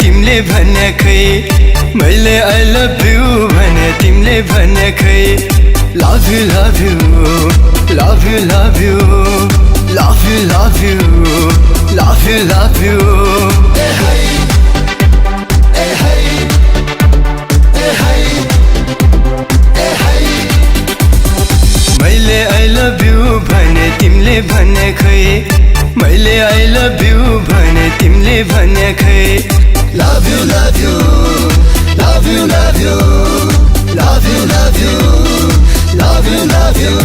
तिमीले भने खै मैले I love you भने तिमीले भने खै Love you love you love you love you love you love you love you love you मैले I love you भने तिमीले भने खै मैले I love you भने तिमीले भने खै Love you love you love you love you love you love you love you love you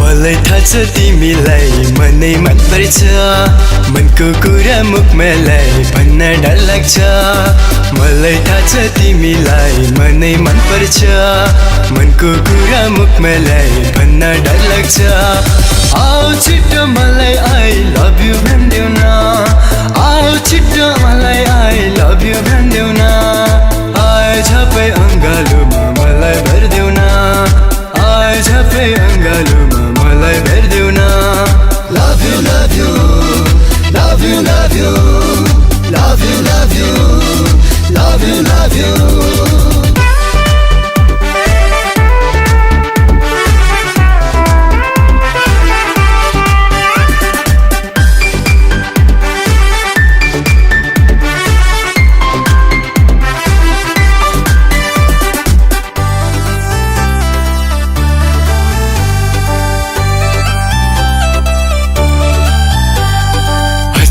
मलाई थाहा छ तिमीलाई मनै मन पर्छ मनको कुरा मुखमा ल्याई भन्न डर लाग्छ मलाई थाहा छ तिमीलाई मनै मन पर्छ मनको कुरा मुखमा ल्याई भन्न डर लाग्छ आऊ छिटो मलाई I love you भन्देऊ न आऊ छिटो मलाई I love you भन्देऊ न आए झपै अङ्गालोमा मलाई भर्देऊ न आए झपै अङ्गालोमा मलाई भर्देऊ न Love you love you love you love you love you love you love you love you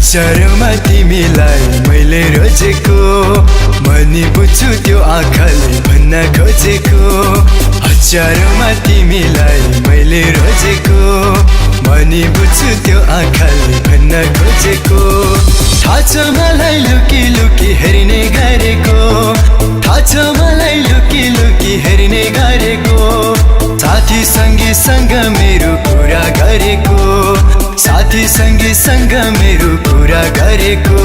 हजारौँमा तिमीलाई मैले रोजेको मनी बुझ्छु त्यो आँखाले भन्न खोजेको हजारौँमा तिमीलाई मैले रोजेको मनी बुझ्छु त्यो आँखाले भन्न खोजेको थाहा छ मलाई लुकी लुकी हेर्ने गरेको थाहा छ मलाई लुकी लुकी हेर्ने गरेको साथी सँगीसँग मेरो कुरा गरेको साथी सँगीसँग मेरो कुरा गरेको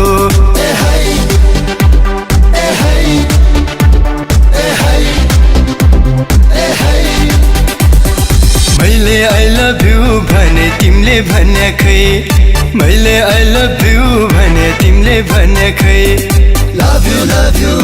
मैले I love you भने तिमीले भने खै मैले I love you भने तिमीले भने खै Love you love you